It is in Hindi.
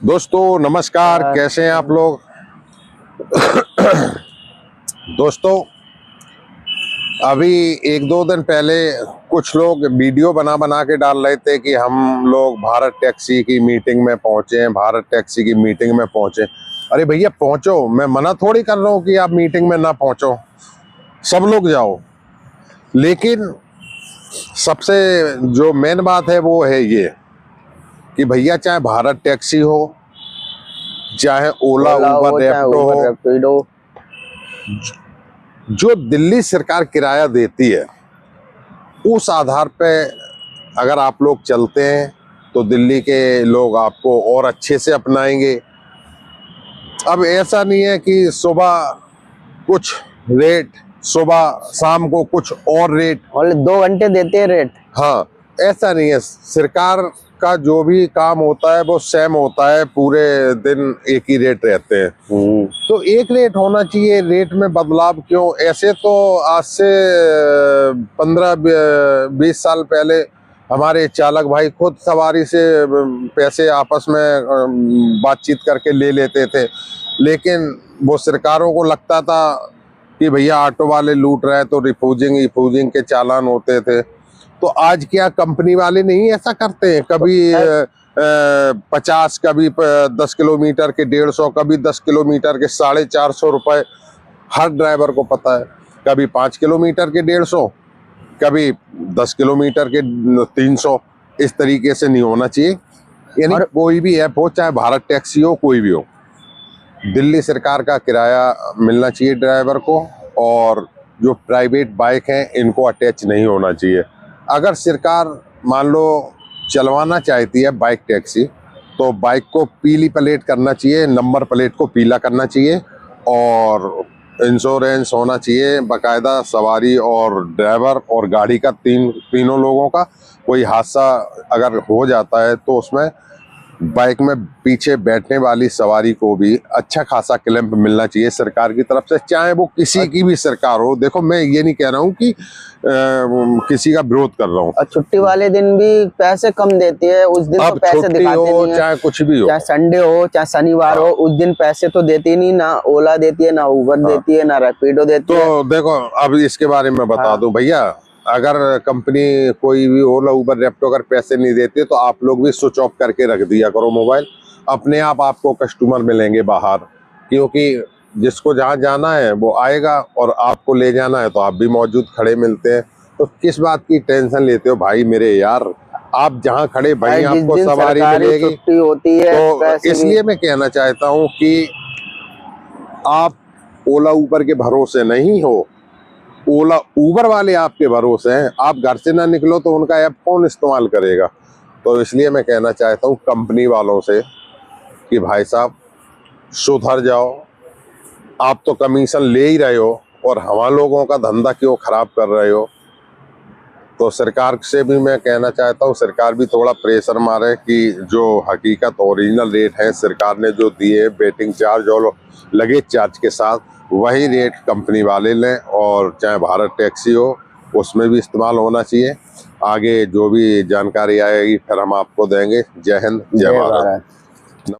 दोस्तों नमस्कार, कैसे हैं आप लोग। दोस्तों अभी एक दो दिन पहले कुछ लोग वीडियो बना बना के डाल रहे थे कि हम लोग भारत टैक्सी की मीटिंग में पहुंचे हैं, भारत टैक्सी की मीटिंग में पहुंचे। अरे भैया पहुंचो, मैं मना थोड़ी कर रहा हूं कि आप मीटिंग में ना पहुंचो, सब लोग जाओ। लेकिन सबसे जो मेन बात है वो है ये कि भैया चाहे भारत टैक्सी हो, चाहे ओला उबर रैपिडो हो, जो दिल्ली सरकार किराया देती है उस आधार पे अगर आप लोग चलते हैं तो दिल्ली के लोग आपको और अच्छे से अपनाएंगे। अब ऐसा नहीं है कि सुबह कुछ रेट, सुबह शाम को कुछ और रेट, और 2 घंटे देते हैं रेट। हाँ, ऐसा नहीं है। सरकार का जो भी काम होता है वो सेम होता है, पूरे दिन एक ही रेट रहते हैं। तो एक रेट होना चाहिए, रेट में बदलाव क्यों। ऐसे तो आज से 15-20 साल पहले हमारे चालक भाई खुद सवारी से पैसे आपस में बातचीत करके ले लेते थे, लेकिन वो सरकारों को लगता था कि भैया ऑटो वाले लूट रहे हैं तो रिफ्यूजिंग के चालान होते थे। तो आज क्या कंपनी वाले नहीं ऐसा करते हैं, कभी 50, कभी 10 किलोमीटर के 150, कभी 10 किलोमीटर के 450 रुपए हर ड्राइवर को पता है। कभी 5 किलोमीटर के 150, कभी 10 किलोमीटर के 300। इस तरीके से नहीं होना चाहिए। यानी कोई भी ऐप हो, चाहे भारत टैक्सी हो, कोई भी हो, दिल्ली सरकार का किराया मिलना चाहिए ड्राइवर को। और जो प्राइवेट बाइक हैं इनको अटैच नहीं होना चाहिए। अगर सरकार मान लो चलवाना चाहती है बाइक टैक्सी, तो बाइक को पीली प्लेट करना चाहिए, नंबर प्लेट को पीला करना चाहिए, और इंश्योरेंस होना चाहिए बाकायदा, सवारी और ड्राइवर और गाड़ी का तीनों लोगों का। कोई हादसा अगर हो जाता है तो उसमें बाइक में पीछे बैठने वाली सवारी को भी अच्छा खासा क्लेम मिलना चाहिए सरकार की तरफ से, चाहे वो किसी की भी सरकार हो। देखो मैं ये नहीं कह रहा हूँ कि किसी का विरोध कर रहा हूँ। और छुट्टी वाले दिन भी पैसे कम देती है, उस दिन तो पैसे दिखाते नहीं है। चाहे कुछ भी हो, चाहे संडे हो चाहे शनिवार हो, उस दिन पैसे तो देती नहीं, ना ओला देती है, ना उबर देती है, ना रैपिडो देती है। तो देखो अब इसके बारे में बता दूं भैया, अगर कंपनी कोई भी ओला उबर रैपिडो अगर पैसे नहीं देती तो आप लोग भी स्विच ऑफ करके रख दिया करो मोबाइल। अपने आप आपको कस्टमर मिलेंगे बाहर, क्योंकि जिसको जहाँ जाना है वो आएगा और आपको ले जाना है तो आप भी मौजूद खड़े मिलते हैं। तो किस बात की टेंशन लेते हो भाई मेरे यार, आप जहाँ खड़े भाई आपको सवारी मिलेगी होती है। तो इसलिए मैं कहना चाहता हूँ कि आप ओला उबर के भरोसे नहीं हो, ओला उबर वाले आपके भरोसे हैं। आप घर से ना निकलो तो उनका ऐप कौन इस्तेमाल करेगा। तो इसलिए मैं कहना चाहता हूँ कंपनी वालों से कि भाई साहब सुधर जाओ। आप तो कमीशन ले ही रहे हो और हम लोगों का धंधा क्यों खराब कर रहे हो। तो सरकार से भी मैं कहना चाहता हूँ, सरकार भी थोड़ा प्रेशर मारे कि जो हकीकत ओरिजिनल रेट है सरकार ने जो दिए वेटिंग चार्ज और लगेज चार्ज के साथ, वही रेट कंपनी वाले लें। और चाहे भारत टैक्सी हो उसमें भी इस्तेमाल होना चाहिए। आगे जो भी जानकारी आएगी फिर हम आपको देंगे। जय हिंद, जय भारत।